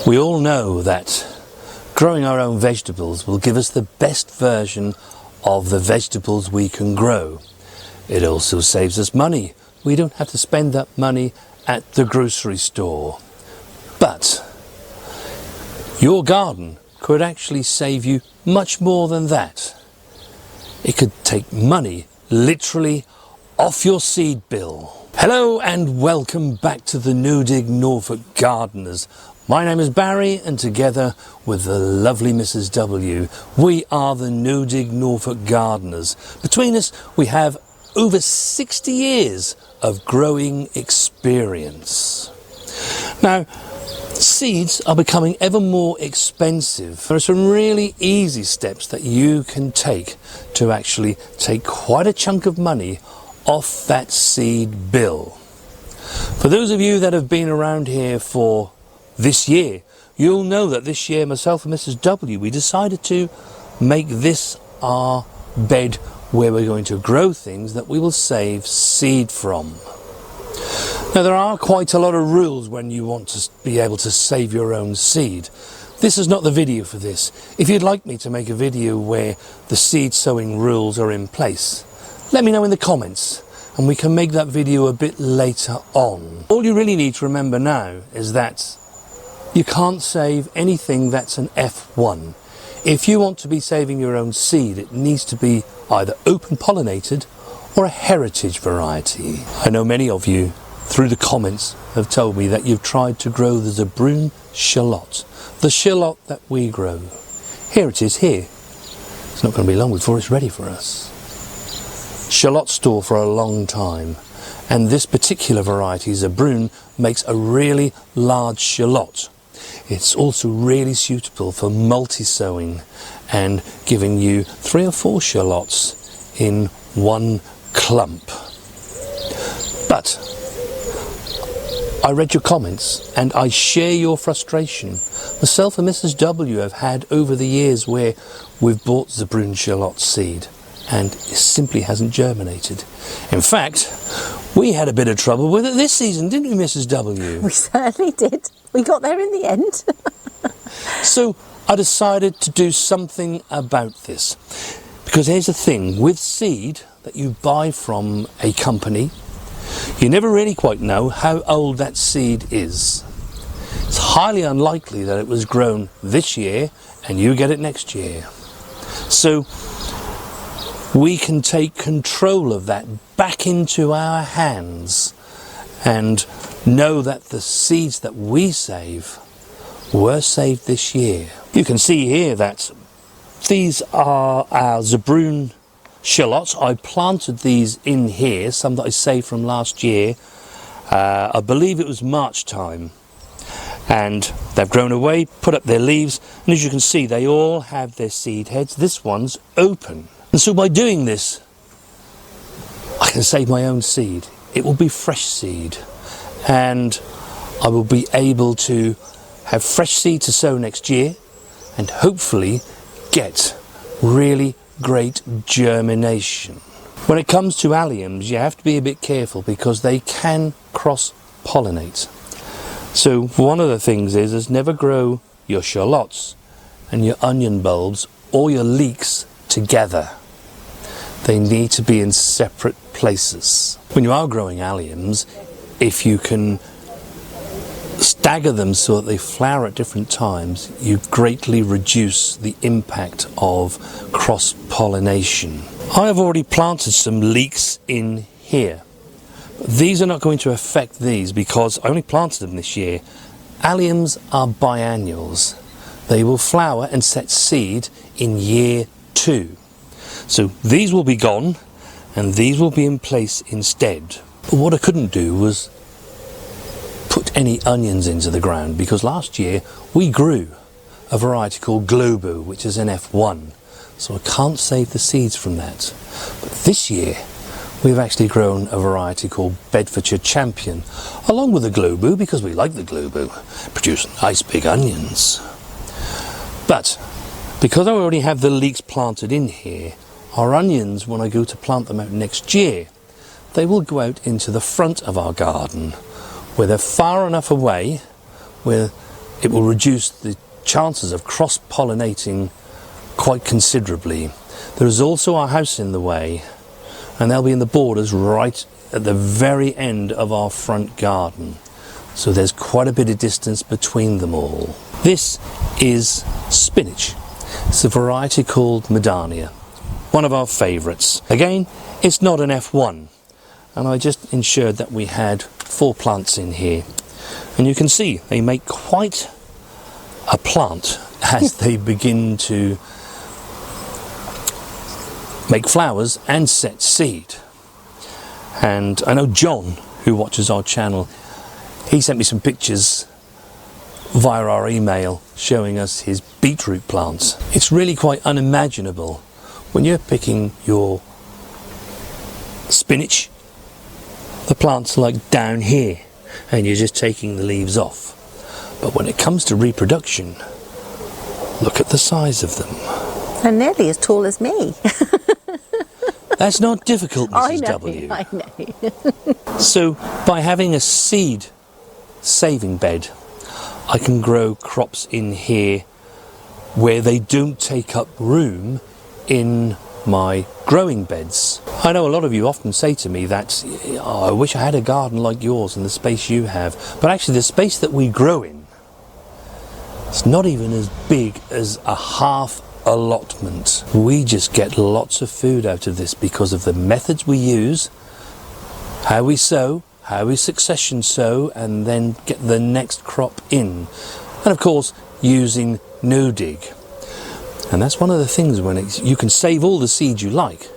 We all know that growing our own vegetables will give us the best version of the vegetables we can grow. It also saves us money. We don't have to spend that money at the grocery store. But your garden could actually save you much more than that. It could take money literally off your seed bill. Hello and welcome back to the No Dig Norfolk Gardeners. My name is Barry, and together with the lovely Mrs. W, we are the No Dig Norfolk Gardeners. Between us we have over 60 years of growing experience. Now, seeds are becoming ever more expensive. There are some really easy steps that you can take to actually take quite a chunk of money off that seed bill. For those of you that have been around here for this year, you'll know that this year myself and Mrs. W, we decided to make this our bed where we're going to grow things that we will save seed from. Now, there are quite a lot of rules when you want to be able to save your own seed. This is not the video for this. If you'd like me to make a video where the seed sowing rules are in place, let me know in the comments and we can make that video a bit later on. All you really need to remember now is that you can't save anything that's an F1. If you want to be saving your own seed, it needs to be either open-pollinated or a heritage variety. I know many of you through the comments have told me that you've tried to grow the Zebrune shallot, the shallot that we grow. Here it is here. It's not going to be long before it's ready for us. Shallots store for a long time, and this particular variety, Zebrune, makes a really large shallot. It's also really suitable for multi-sowing and giving you 3 or 4 shallots in one clump. But I read your comments and I share your frustration. Myself and Mrs. W have had over the years where we've bought Zebrune shallot seed and it simply hasn't germinated. In fact, we had a bit of trouble with it this season, didn't we, Mrs. W? We certainly did. We got there in the end. So I decided to do something about this. Because here's the thing, with seed that you buy from a company, you never really quite know how old that seed is. It's highly unlikely that it was grown this year and you get it next year. So we can take control of that back into our hands and know that the seeds that we save were saved this year. You can see here that these are our Zebrune shallots. I planted these in here, some that I saved from last year. I believe it was March time. And they've grown away, put up their leaves, and as you can see, they all have their seed heads. This one's open. And so by doing this, I can save my own seed. It will be fresh seed. And I will be able to have fresh seed to sow next year and hopefully get really great germination. When it comes to alliums, you have to be a bit careful because they can cross-pollinate. So one of the things is never grow your shallots and your onion bulbs or your leeks together. They need to be in separate places. When you are growing alliums, if you can stagger them so that they flower at different times, you greatly reduce the impact of cross-pollination. I have already planted some leeks in here. These are not going to affect these because I only planted them this year. Alliums are biennials. They will flower and set seed in year 2. So these will be gone and these will be in place instead. But what I couldn't do was put any onions into the ground because last year we grew a variety called Globo, which is an F1. So I can't save the seeds from that. But this year we've actually grown a variety called Bedfordshire Champion along with the Globo because we like the Globo. Produce nice big onions. But because I already have the leeks planted in here, our onions, when I go to plant them out next year, they will go out into the front of our garden where they're far enough away where it will reduce the chances of cross-pollinating quite considerably. There is also our house in the way, and they'll be in the borders right at the very end of our front garden. So there's quite a bit of distance between them all. This is spinach. It's a variety called Medania, one of our favourites. Again, it's not an F1, and I just ensured that we had 4 plants in here. And you can see they make quite a plant as they begin to make flowers and set seed. And I know John, who watches our channel, he sent me some pictures via our email showing us his beetroot plants. It's really quite unimaginable when you're picking your spinach, the plants are like down here and you're just taking the leaves off. But when it comes to reproduction, look at the size of them. They're nearly as tall as me. That's not difficult, Mrs. W. I know. So by having a seed saving bed, I can grow crops in here where they don't take up room in my growing beds. I know a lot of you often say to me that, oh, I wish I had a garden like yours and the space you have. But actually the space that we grow in, it's not even as big as a half allotment. We just get lots of food out of this because of the methods we use, how we sow, how we succession sow, and then get the next crop in. And of course, using no-dig. And that's one of the things when you can save all the seeds you like,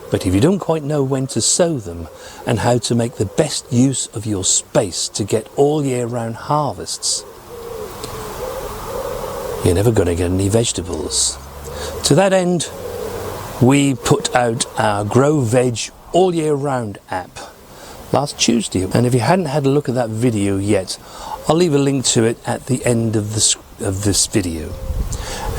but if you don't quite know when to sow them and how to make the best use of your space to get all year round harvests, you're never going to get any vegetables. To that end, we put out our Grow Veg All Year Round app last Tuesday. And if you hadn't had a look at that video yet, I'll leave a link to it at the end of this video.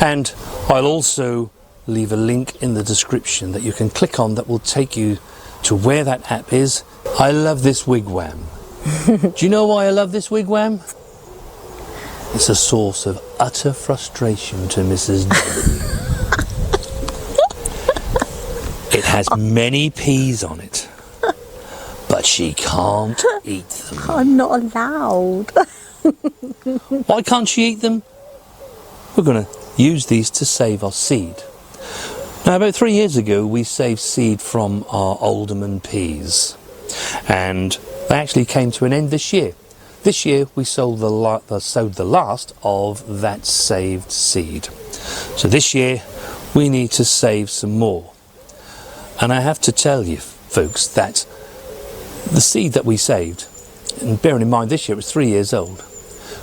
And I'll also leave a link in the description that you can click on that will take you to where that app is. I love this wigwam. Do you know why I love this wigwam? It's a source of utter frustration to Mrs. W. It has many peas on it, but she can't eat them. I'm not allowed. Why can't she eat them? We're going to use these to save our seed. Now, about 3 years ago, we saved seed from our alderman peas, and they actually came to an end this year. This year we sowed the last of that saved seed. So this year we need to save some more. And I have to tell you folks that the seed that we saved, and bearing in mind this year it was 3 years old,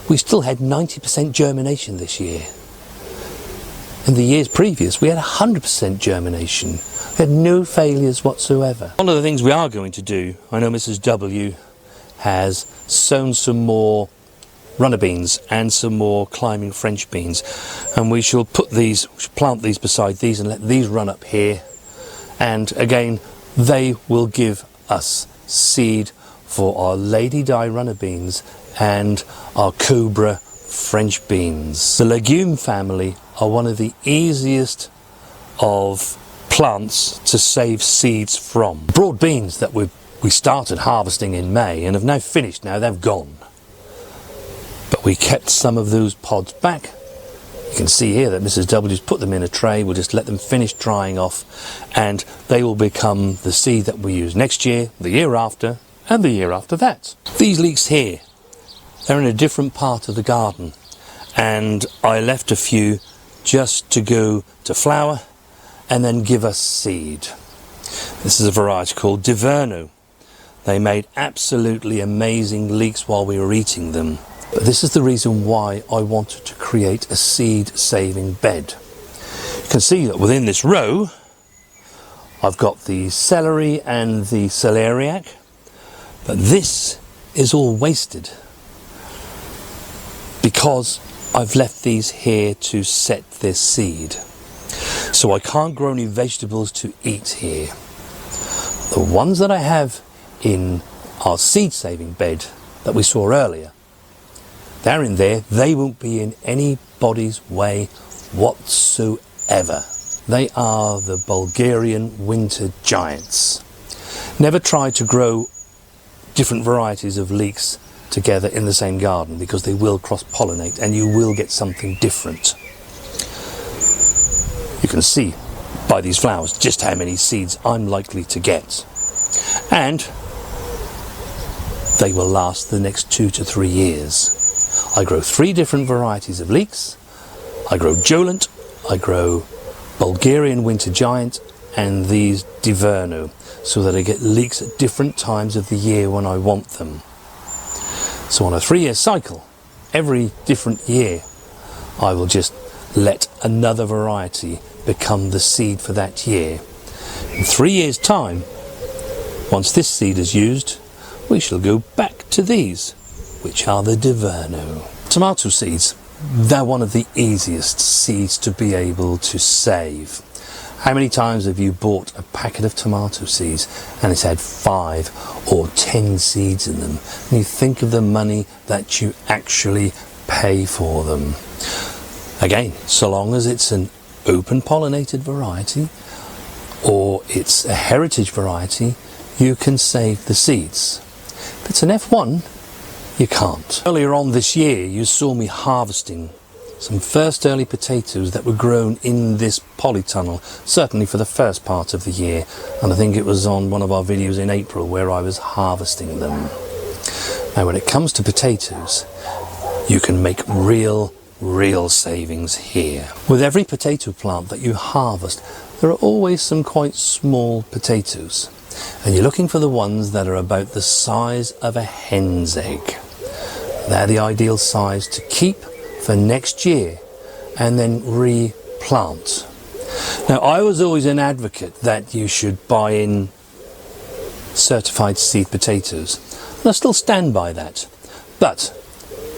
we still had 90% germination this year. In the years previous we had 100% germination. We had no failures whatsoever. One of the things we are going to do, I know Mrs. W has sown some more runner beans and some more climbing French beans, and we shall plant these beside these and let these run up here, and again they will give us seed for our Lady Di runner beans and our Cobra French beans. The legume family are one of the easiest of plants to save seeds from. Broad beans that we started harvesting in May and have now finished. Now they've gone, but we kept some of those pods back. You can see here that Mrs. W's put them in a tray. We'll just let them finish drying off, and they will become the seed that we use next year, the year after, and the year after that. These leeks here, they're in a different part of the garden, and I left a few just to go to flower and then give us seed. This is a variety called Diverno. They made absolutely amazing leeks while we were eating them. But this is the reason why I wanted to create a seed-saving bed. You can see that within this row, I've got the celery and the celeriac, but this is all wasted because I've left these here to set their seed. So I can't grow any vegetables to eat here. The ones that I have in our seed-saving bed that we saw earlier, they're in there. They won't be in anybody's way whatsoever. They are the Bulgarian winter giants. Never try to grow different varieties of leeks together in the same garden, because they will cross-pollinate and you will get something different. You can see by these flowers just how many seeds I'm likely to get. And they will last the next 2 to 3 years. I grow 3 different varieties of leeks. I grow Jolent, I grow Bulgarian winter giant, and these Diverno, so that I get leeks at different times of the year when I want them. So on a 3-year cycle, every different year, I will just let another variety become the seed for that year. In 3 years' time, once this seed is used, we shall go back to these, which are the Diverno. Tomato seeds, they're one of the easiest seeds to be able to save. How many times have you bought a packet of tomato seeds and it's had 5 or 10 seeds in them? And you think of the money that you actually pay for them. Again, so long as it's an open-pollinated variety or it's a heritage variety, you can save the seeds. If it's an F1, you can't. Earlier on this year, you saw me harvesting some first early potatoes that were grown in this polytunnel, certainly for the first part of the year, and I think it was on one of our videos in April where I was harvesting them. Now when it comes to potatoes, you can make real savings here. With every potato plant that you harvest, there are always some quite small potatoes, and you're looking for the ones that are about the size of a hen's egg. They're the ideal size to keep for next year and then replant. Now, I was always an advocate that you should buy in certified seed potatoes, and I still stand by that. But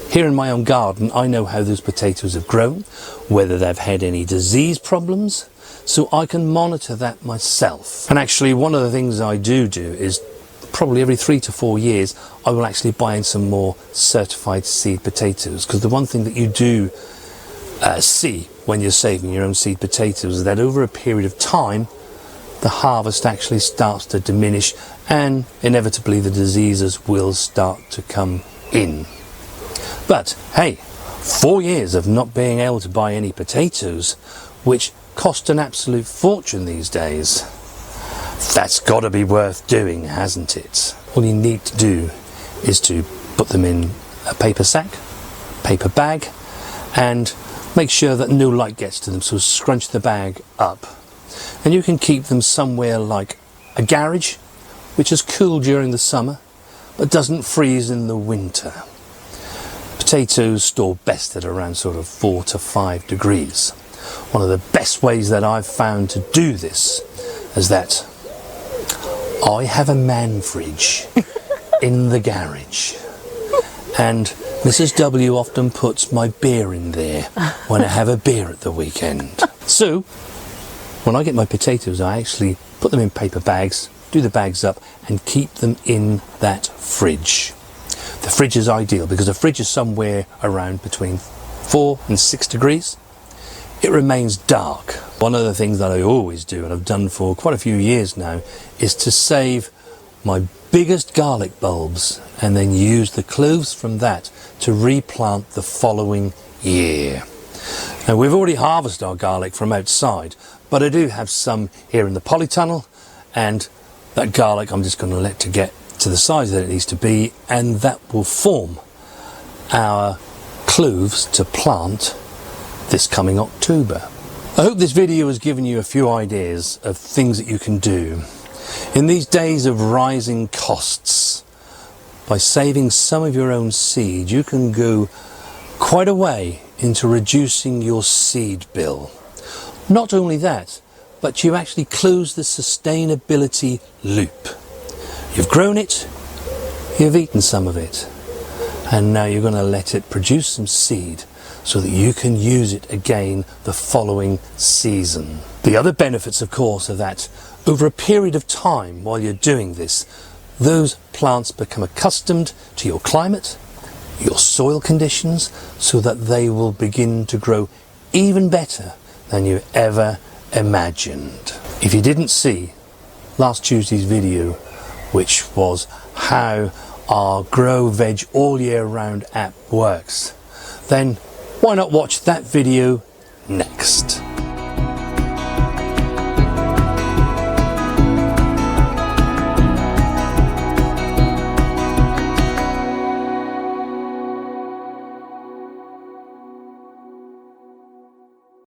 here in my own garden, I know how those potatoes have grown, whether they've had any disease problems, so I can monitor that myself. And actually, one of the things I do is probably every 3 to 4 years, I will actually buy in some more certified seed potatoes, because the one thing that you do see when you're saving your own seed potatoes is that over a period of time, the harvest actually starts to diminish and inevitably the diseases will start to come in. But hey, 4 years of not being able to buy any potatoes, which cost an absolute fortune these days, that's got to be worth doing, hasn't it? All you need to do is to put them in a paper sack, paper bag, and make sure that no light gets to them, so scrunch the bag up. And you can keep them somewhere like a garage, which is cool during the summer, but doesn't freeze in the winter. Potatoes store best at around sort of 4 to 5 degrees. One of the best ways that I've found to do this is that I have a man fridge in the garage, and Mrs. W often puts my beer in there when I have a beer at the weekend. So when I get my potatoes, I actually put them in paper bags, do the bags up and keep them in that fridge. The fridge is ideal because the fridge is somewhere around between 4 and 6 degrees. It remains dark. One of the things that I always do, and I've done for quite a few years now, is to save my biggest garlic bulbs and then use the cloves from that to replant the following year. Now, we've already harvested our garlic from outside, but I do have some here in the polytunnel, and that garlic I'm just going to let to get to the size that it needs to be, and that will form our cloves to plant this coming October. I hope this video has given you a few ideas of things that you can do in these days of rising costs. By saving some of your own seed, you can go quite a way into reducing your seed bill. Not only that, but you actually close the sustainability loop. You've grown it, you've eaten some of it, and now you're going to let it produce some seed so that you can use it again the following season. The other benefits, of course, are that over a period of time while you're doing this, those plants become accustomed to your climate, your soil conditions so that they will begin to grow even better than you ever imagined. If you didn't see last Tuesday's video, which was how our Grow Veg All Year Round app works, then why not watch that video next?